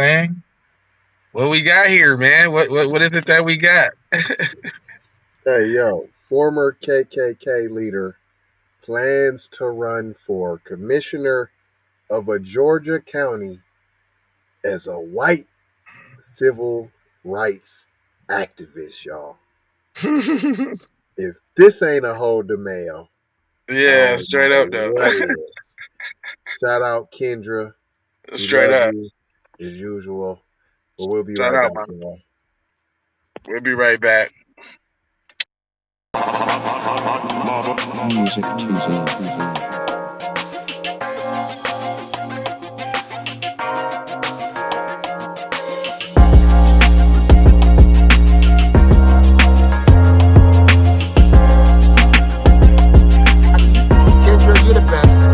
Thing. What we got here, man? What is it that we got? Hey, yo, former KKK leader plans to run for commissioner of a Georgia county as a white civil rights activist, y'all. If this ain't a hold the mail, I Yeah, don't straight know up though. what is. Shout out Kendra. We Straight love up. you as usual. But we'll be Shout right out, back, man. y'all. We'll be right back. Music teaser. Kendra, you're the best.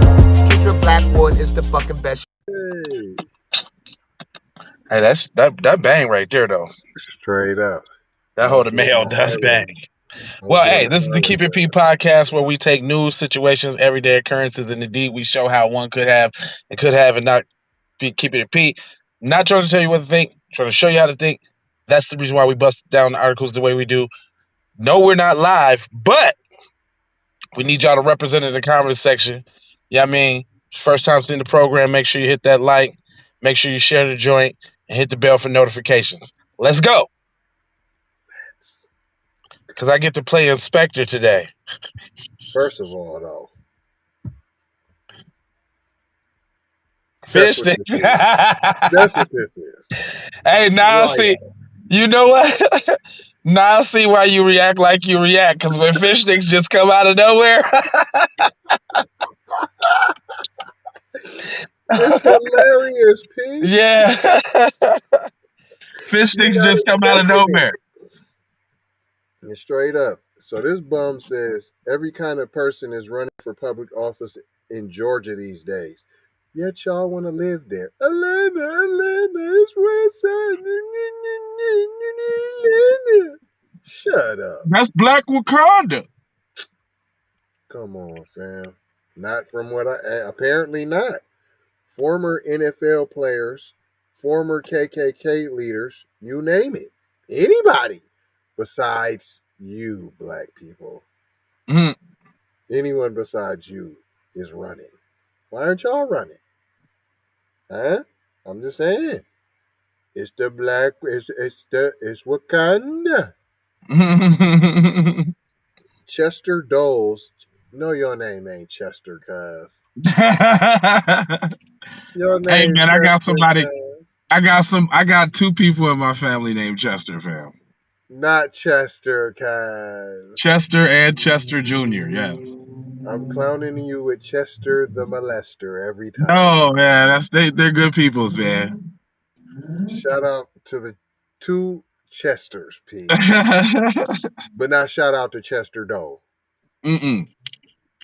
Kendra Blackwood is the fucking best. Hey, Hey, that bang right there though. straight up. That I'm hold the putting mail my does heart in. bang. I'm Well, putting hey, my this is the heart Keep in It P there. podcast where we take news, situations, everyday occurrences, and indeed we show how one could have and not be keep it P. Not trying to tell you what to think, trying to show you how to think. That's the reason why we bust down the articles the way we do. No, we're not live, but we need y'all to represent in the comments section. Yeah, I mean, first time seeing the program, make sure you hit that like, make sure you share the joint, and hit the bell for notifications. Let's go, because I get to play Inspector today. First of all, though, that's Fish what stick. this is. That's what this is. Hey, now see, Right. you know what? Now I see why you react like you react, because when fish sticks just come out of nowhere. It's hilarious, P. Yeah. Fish You're sticks not just come out of expecting it. nowhere. And straight up. So this bum says every kind of person is running for public office in Georgia these days. Yet y'all want to live there. Atlanta is where it's at. Atlanta. Shut up. That's Black Wakanda. Come on, fam. Not from what I apparently not. Former NFL players, former KKK leaders, you name it. Anybody besides you, black people. Mhm. Anyone besides you is running. Why aren't y'all running? Huh? I'm just saying. It's Wakanda. Chester Doles. No, your name ain't Chester, cuz. Your Hey name's man, I got Chester, somebody. cuz. I got two people in my family named Chester, fam. Not Chester, cuz. Chester and Chester Jr. Yes. I'm clowning you with Chester the molester every time. Oh man, they're good peoples, man. Shout out to the two Chesters, P. But not shout out to Chester Dole. Mm-mm.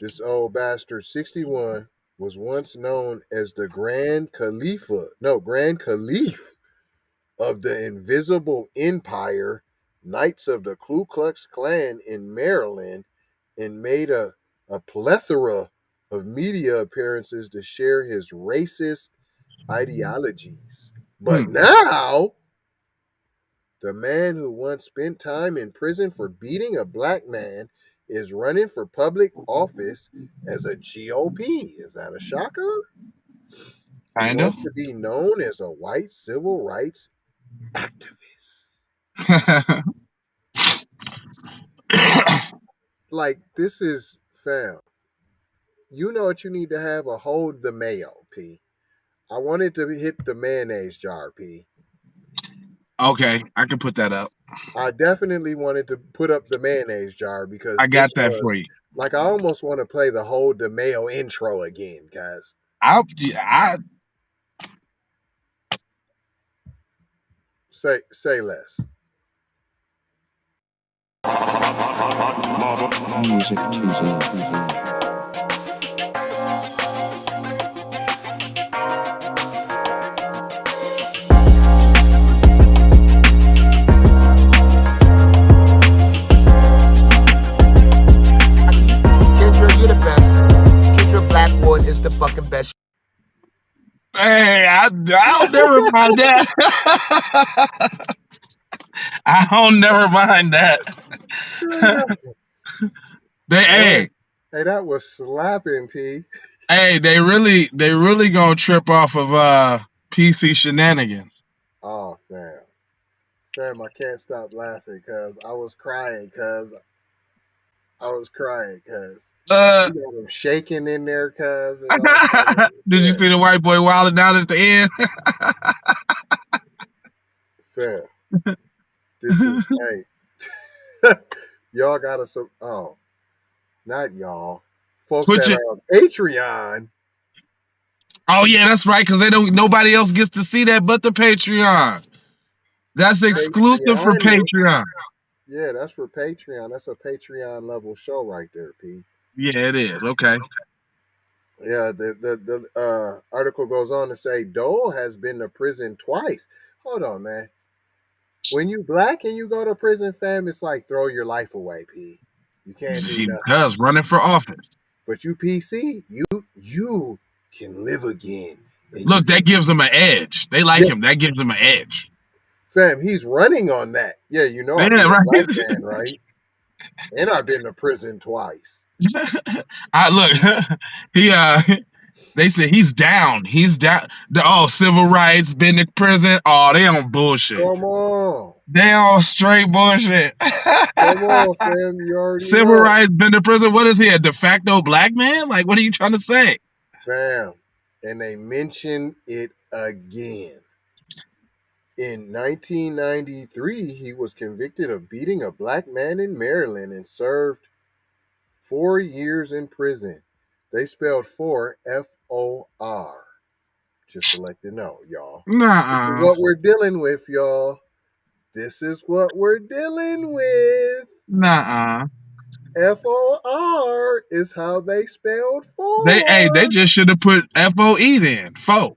This old bastard, 61, was once known as the Grand Caliph of the Invisible Empire, Knights of the Ku Klux Klan in Maryland, and made a plethora of media appearances to share his racist ideologies. But Hmm. now, the man who once spent time in prison for beating a black man is running for public office as a GOP. Is that a shocker? He Kinda. wants to be known as a white civil rights activist. Like, this is, fam. You know what you need to have? A hold the mayo, P. I wanted to hit the mayonnaise jar, P. Okay, I can put that up. I definitely wanted to put up the mayonnaise jar because I got this that for was you. like I almost want to play the whole DeMayo intro again, guys. I Say less. Music teaser. Kendra, you're the best. Kendra Blackwood is the fucking best. Hey, I'll never mind that. I'll never mind that. Straight up. They, Boy, hey, hey, that was slapping, P. hey, they really gonna trip off of PC shenanigans. Oh, fam. Fam, I can't stop laughing because I was crying because Uh, you got him shaking in there, cuz, and all kind of did you shit. see the white boy wilding down at the end? Fam, this is, hey, y'all gotta, oh, not y'all. Folks Put that your, are on Patreon, oh yeah, that's right, because nobody else gets to see that but the Patreon. That's exclusive for Patreonics. Patreon. Yeah, that's for Patreon. That's a Patreon level show right there, P. Yeah, it is. Okay. Yeah, the article goes on to say Dole has been to prison twice. Hold on, man. When you black and you go to prison, fam, it's like throw your life away, P. You can't do She nothing. does running for office. But you PC, you can live again, and you Look, can. that gives him an edge. They like Yeah, him. That gives him an edge. fam, he's running on that. Yeah, you know I Yeah, beat a right. black man, right? And I've been to prison twice. I look. He They said he's down. He's down. Civil rights, been to prison. Oh, they on bullshit. Come on. They on straight bullshit. Come on, fam. You already Civil know. rights, been to prison. What is he, a de facto black man? Like, what are you trying to say? Fam. And they mention it again. In 1993, he was convicted of beating a black man in Maryland and served 4 years in prison. They spelled "for" F-O-R. Just to let you know, y'all. This is Nuh-uh. what we're dealing with, y'all. This is what we're dealing with. Nuh-uh. F-O-R is how they spelled They "for." just should have put FOE then. Fo.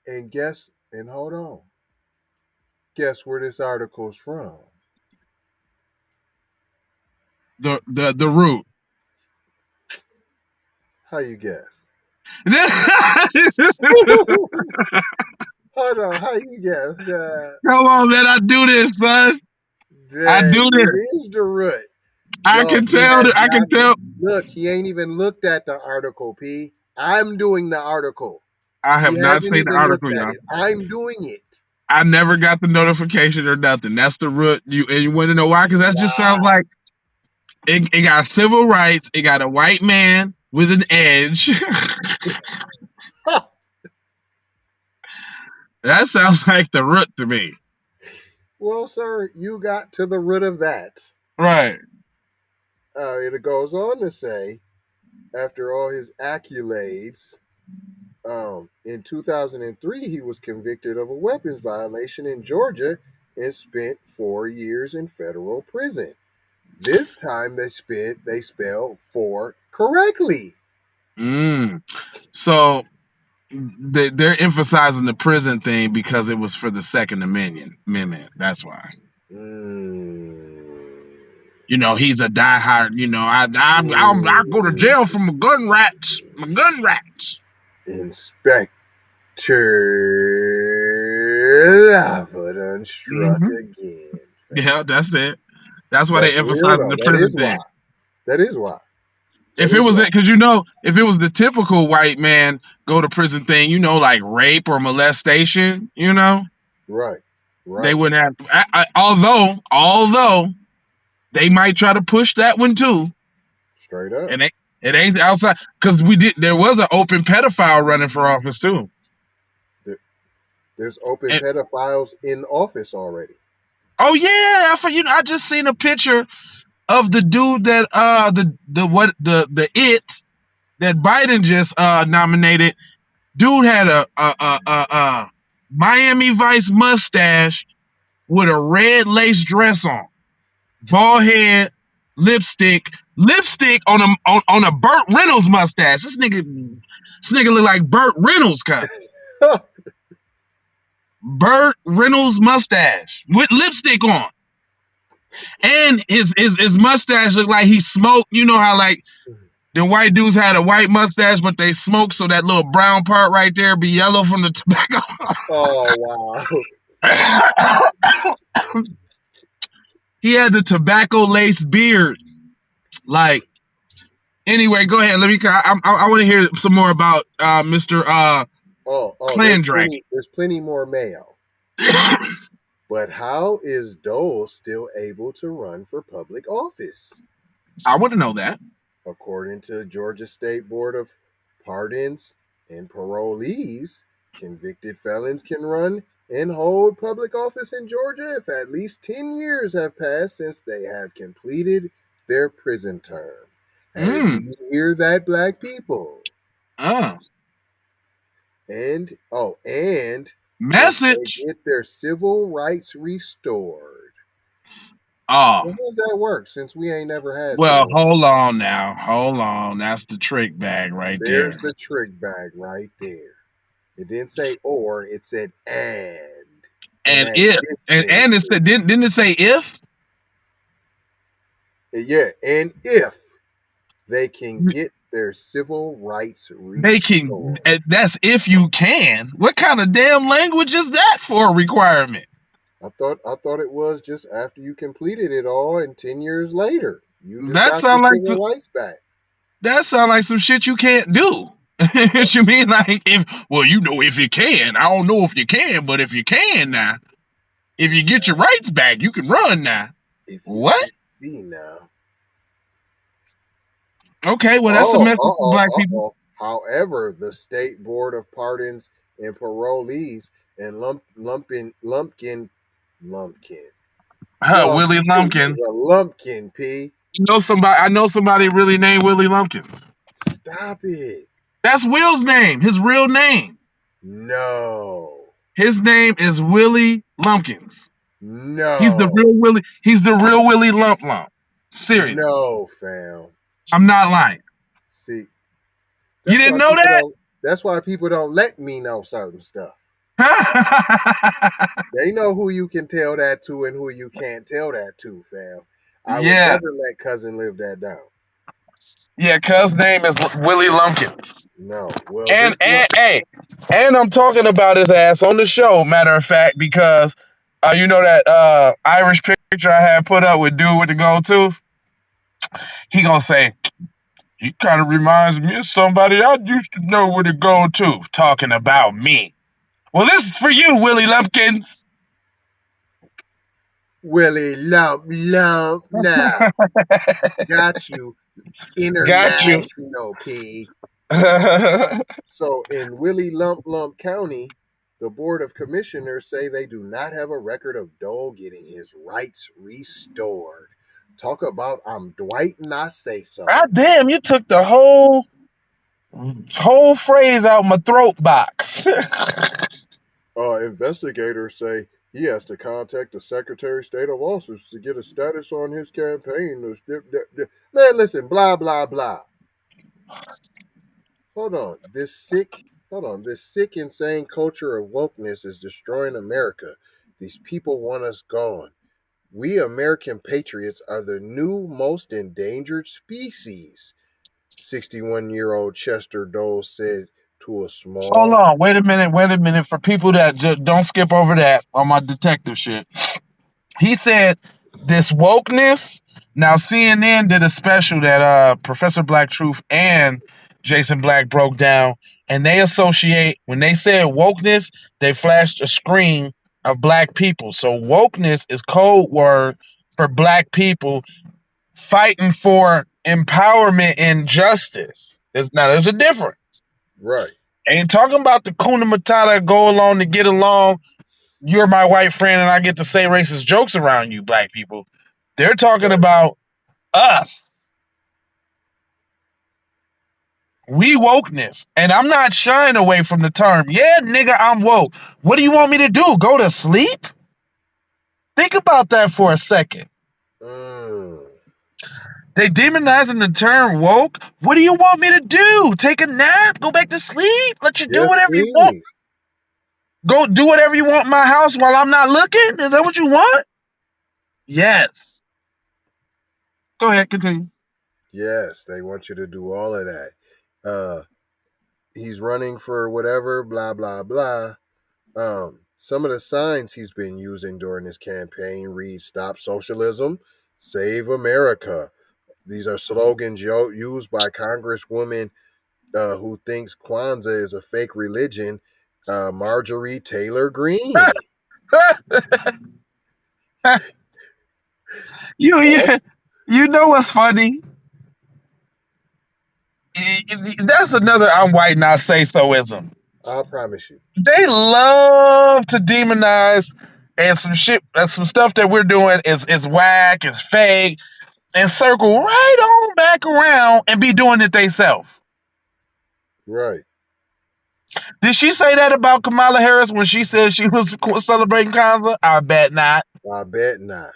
And hold on. Guess where this article's from? The root. How you guess? Come Hold on, how you guess that? on, man. I do this, son. I Dang, do this. it is the root. I Dog, can he tell. has I can not tell. look, he ain't even looked at the article, P. I'm doing the article. I He have not hasn't seen the even looked article, at y'all. it. I'm doing it. I never got the notification or nothing. That's the root. You want to know why? Because that just sounds Wow. like it got civil rights. It got a white man with an edge. That sounds like the root to me. Well, sir, you got to the root of that. Right. It goes on to say, after all his accolades, in 2003, he was convicted of a weapons violation in Georgia and spent 4 years in federal prison. This time they spelled "for" correctly. So they're emphasizing the prison thing because it was for the Second Amendment. That's why. You know, he's a diehard. You know, I go to jail for my gun rats. My gun rats. Inspector Lava done struck again. Yeah, that's it. That's why they That's real emphasizing though. the prison thing. That is why. If it was it, because if it was the typical white man go to prison thing, like rape or molestation, Right. they wouldn't have. Although they might try to push that one too. Straight up. And it ain't outside because there was an open pedophile running for office too. There's open pedophiles in office already. Oh yeah, I just seen a picture of the dude that the that Biden just nominated. Dude had a Miami Vice mustache with a red lace dress on, bald head, lipstick on a Burt Reynolds mustache. This nigga look like Burt Reynolds, cut. Burt Reynolds mustache with lipstick on, and his mustache look like he smoked. You know how like The white dudes had a white mustache, but they smoked, so that little brown part right there be yellow from the tobacco. Oh wow. He had the tobacco laced beard. Like, anyway, go ahead. Let me. I want to hear some more about Mr. Oh, Clan Dragon. there's plenty more mayo. But how is Doles still able to run for public office? I want to know that. According to Georgia State Board of Pardons and Parolees, convicted felons can run and hold public office in Georgia if at least 10 years have passed since they have completed their prison term. Hey, do you hear that, black people? And if Message. they get their civil rights restored. Oh, Well, how does that work since we ain't never had well, civil rights? hold on now. Hold on. That's the trick bag right there. There's the trick bag right there. It didn't say or, it said and. And if and it said didn't it say if? Yeah, and if they can get their civil rights restored. They can. That's if you can. What kind of damn language is that for a requirement? I thought it was just after you completed it all, and 10 years later, you just That got sound your like civil rights back. That sounds like some shit you can't do. What you mean, like if you can. I don't know if you can, but if you can now, if you get your rights back, you can run now. If you What? see now. Okay, well that's a message for black people. However, the State Board of Pardons and Parolees and Lumpkin. Willie Lumpkin. A lumpkin, P. I know somebody really named Willie Lumpkins. Stop it. That's Will's name. His real name. No. His name is Willie Lumpkins. No. He's the real Willie. He's the real Willie Lump. Serious. No, fam. I'm not lying. See. You didn't know that? That's why people don't let me know certain stuff. They know who you can tell that to and who you can't tell that to, fam. I would never let cousin live that down. Yeah, cuz name is Willie Lumpkins. No. Well, and I'm talking about his ass on the show, matter of fact, because you know that Irish picture I had put up with dude with the gold tooth? He gonna say, he kind of reminds me of somebody I used to know with a gold tooth, talking about me. Well, this is for you, Willie Lumpkins. Willie Lump now. Got you. International P. So in Willie Lump County, the Board of Commissioners say they do not have a record of Dole getting his rights restored. Talk about I'm Dwight and I say so. God damn, you took the whole phrase out my throat box. Investigators say he has to contact the Secretary of State of office to get a status on his campaign. Man, listen, blah, blah, blah. Hold on. This sick, insane culture of wokeness is destroying America. These people want us gone. We American patriots are the new most endangered species, 61-year-old Chester Doles said to a small... Hold on. Wait a minute. For people that don't skip over that on my detective shit. He said this wokeness. Now, CNN did a special that Professor Black Truth and Jason Black broke down, and they associate, when they said wokeness, they flashed a screen of black people. So wokeness is code word for black people fighting for empowerment and justice. There's a difference. Right. Ain't talking about the Kuna Matata, go along to get along. You're my white friend and I get to say racist jokes around you, black people. They're talking about us. We wokeness. And I'm not shying away from the term. Yeah, nigga, I'm woke. What do you want me to do? Go to sleep? Think about that for a second. They demonizing the term woke. What do you want me to do? Take a nap? Go back to sleep? Let you do whatever you want? Go do whatever you want in my house while I'm not looking? Is that what you want? Yes. Go ahead, continue. Yes, they want you to do all of that. He's running for whatever, blah blah blah. Some of the signs he's been using during his campaign read "Stop Socialism," "Save America." These are slogans used by Congresswoman who thinks Kwanzaa is a fake religion, Marjorie Taylor Greene. you you know what's funny? That's another "I'm white, not say so"ism. I promise you. They love to demonize and some stuff that we're doing is whack, is fake, and circle right on back around and be doing it themselves. Right. Did she say that about Kamala Harris when she said she was celebrating Kwanzaa? I bet not. I bet not.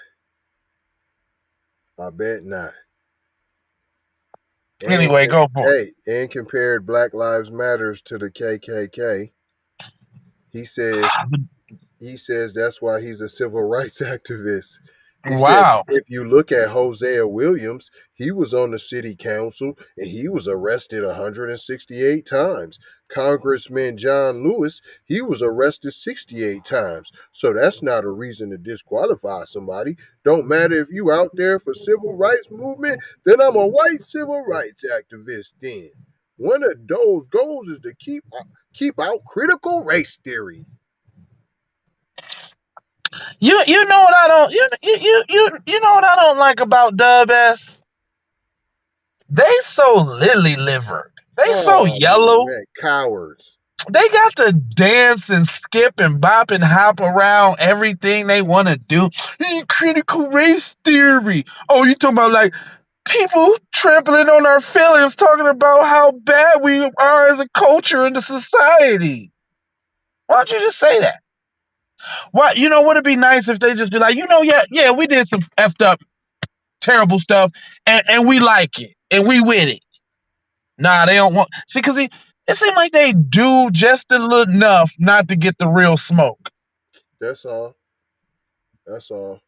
I bet not. And Anyway, go for it. and compared Black Lives Matters to the KKK. He says that's why he's a civil rights activist. He said Wow. if you look at Hosea Williams, he was on the city council and he was arrested 168 times. Congressman John Lewis, he was arrested 68 times. So that's not a reason to disqualify somebody. Don't matter if you out there for civil rights movement, then I'm a white civil rights activist then. One of Doles' goals is to keep out critical race theory. You know what I don't you know what I don't like about Dub S? They so lily livered. They so Oh yellow. man, cowards. They got to dance and skip and bop and hop around everything they want to do. Critical race theory. Oh, you talking about like people trampling on our feelings, talking about how bad we are as a culture and a society. Why don't you just say that? Why, would it be nice if they just be like, yeah, we did some effed up, terrible stuff, and we like it, and we with it. Nah, they don't want. See, because it seems like they do just a little enough not to get the real smoke. That's all. That's all.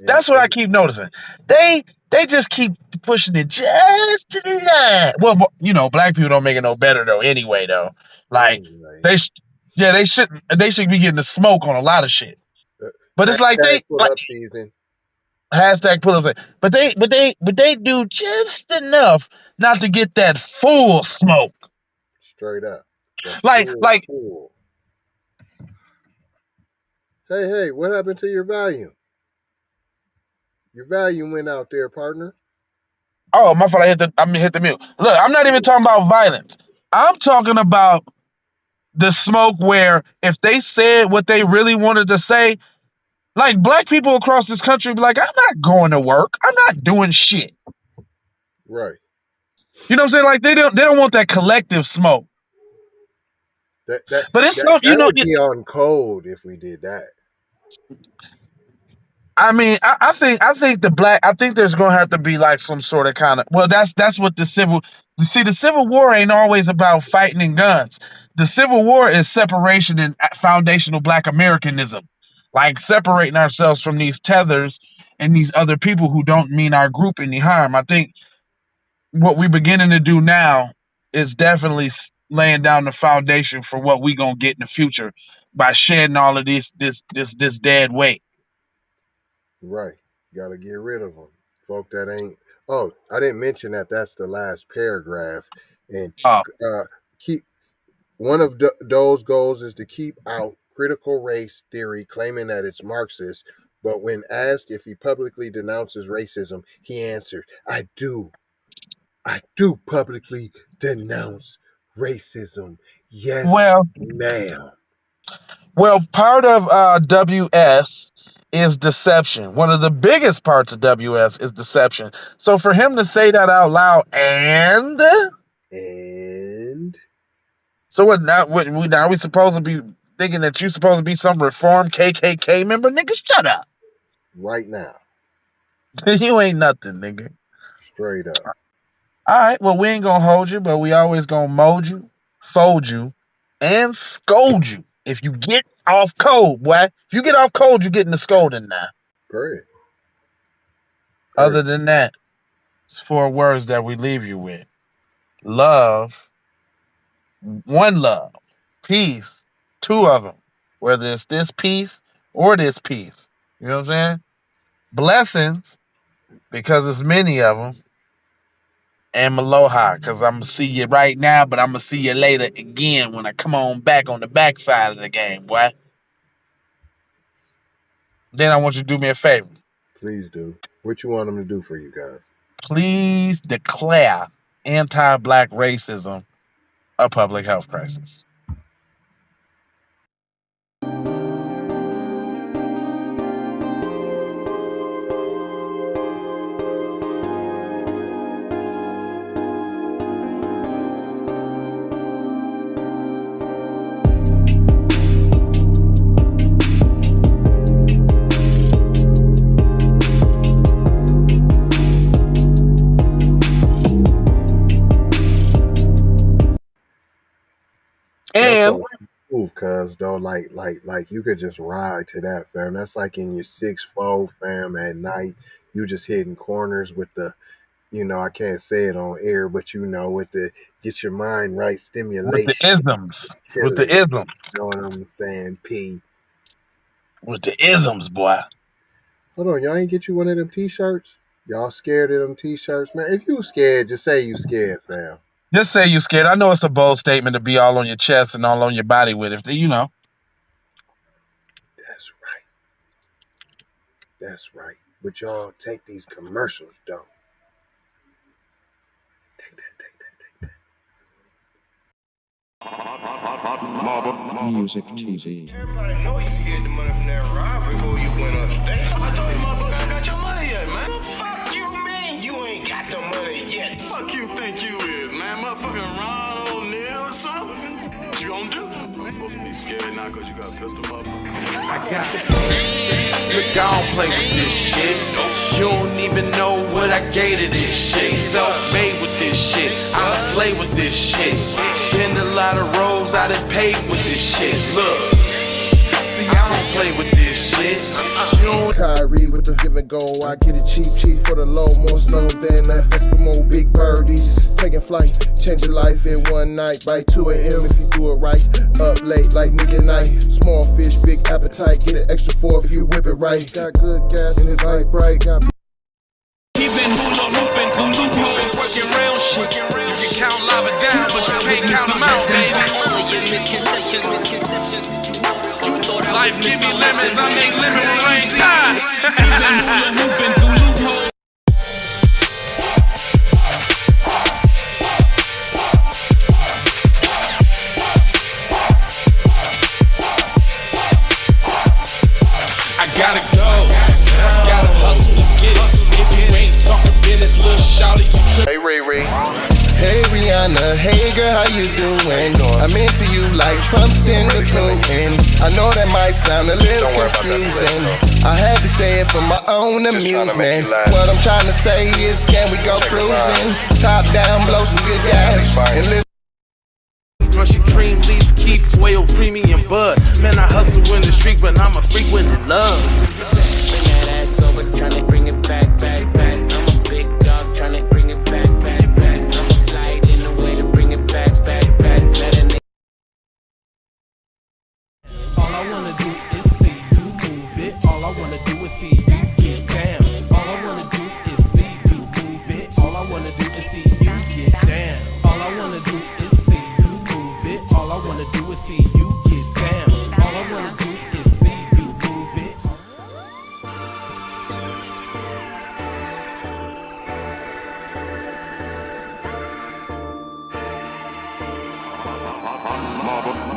That's what I keep noticing. They just keep pushing it just to the line. Well, black people don't make it no better though. Anyway, though, like anyway. they should be getting the smoke on a lot of shit. But it's like they pull up season. Hashtag pull up season. But they do just enough not to get that full smoke. Straight up. Like full. Hey, what happened to your volume? Your volume went out there, partner. Oh, my fault. I hit the mute. Look, I'm not even talking about violence. I'm talking about the smoke where if they said what they really wanted to say, like black people across this country be like, I'm not going to work. I'm not doing shit. Right. You know what I'm saying? Like they don't want that collective smoke. But it's that would be on code if we did that. I mean, I think there's gonna have to be like some sort of kind of that's what the Civil War ain't always about fighting and guns. The Civil War is separation and foundational Black Americanism, like separating ourselves from these tethers and these other people who don't mean our group any harm. I think what we're beginning to do now is definitely laying down the foundation for what we gonna get in the future by shedding all of this dead weight. Right. Got to get rid of them. Folk that ain't. Oh, I didn't mention that that's the last paragraph. And keep one of Dole's goals is to keep out critical race theory, claiming that it's Marxist. But when asked if he publicly denounces racism, he answered, I do publicly denounce racism. Yes, ma'am. Well, part of WS is deception. One of the biggest parts of WS is deception. So for him to say that out loud and so what now? Now we supposed to be thinking that you supposed to be some reformed KKK member? Nigga, shut up. Right now. You ain't nothing, nigga. Straight up. All right, well, we ain't gonna hold you, but we always gonna mold you, fold you, and scold you if you get off code, boy. If you get off code, you're getting the scolding now. Great. Other than that, It's 4 words that we leave you with. Love, one love. Peace, 2 of them. Whether it's this peace or this peace. You know what I'm saying? Blessings, because there's many of them. And Aloha, because I'm going to see you right now, but I'm going to see you later again when I come on back on the backside of the game, boy. Then I want you to do me a favor. Please do. What you want them to do for you guys? Please declare anti-black racism a public health crisis. That's And so smooth, cuz though, like you could just ride to that, fam. That's like in your 6'4", fam, at night. You just hitting corners with the, I can't say it on air, but with the get your mind right with the stimulation. isms, with the Chilling. isms, You know what I'm saying? P. with the isms, boy. Hold on, y'all ain't get you one of them t-shirts? Y'all scared of them t-shirts, man? If you scared, just say you scared, fam. Just say you scared. I know it's a bold statement to be all on your chest and all on your body with it. That's right. That's right. But y'all take these commercials, though. Take that, take that, take that. Music TV. Everybody know you get the money from that robbery before you went upstate. I told you motherfucker I got your money yet, man. Fuck you, man. You ain't got the money yet. Fuck you think you is, man. Motherfucking Ron O'Neal or something. What you gonna do? You ain't supposed to be scared now because you got a pistol, motherfucker. I got it. Look, I don't play with this shit. You don't even know what I gave to this shit. Self-made with this shit. I slay with this shit. Been a lot of roads I done paved with this shit. Look, see, I don't play with this shit. You don't Kyrie with the give and go. I get it cheap for the low. More snow than the Eskimo big birdies. Taking flight, change your life in one night. By 2 a.m. if you do it right. Up late like midnight. Small fish, big appetite. Get an extra 4 if you whip it right. Got good gas and it's light bright. Got He been hula hooping through loopholes, working round shit. You can count lava down, but you can't count them out, baby. Life give me lemons, I make lemon rain die. He been hula hooping through loopholes. I gotta go, gotta hustle to get it. If you ain't talking business, little shawty, you Hey, Ray Ray. Hey Rihanna, hey girl, how you doing? I'm into you like Trump's in the Putin. I know that might sound a little confusing. I had to say it for my own amusement. What I'm trying to say is, can we go cruising? Top down, blow some good gas, and listen. brushy cream leaves, Keith, whale, premium bud. Man, I hustle in the street, but I'm a freak with the love. Bring that ass over, tryna bring it back. I'm a big dog, tryna bring it back. I'ma slide in a way to bring it back. Let a nigga. All I wanna do is see you move it. All I wanna do is see you get down. All I wanna do is see you move it. All I wanna do is see you get down. All I wanna do is see you move it. All I wanna do is see you get down. All I wanna do is see you move it.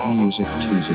Music TV.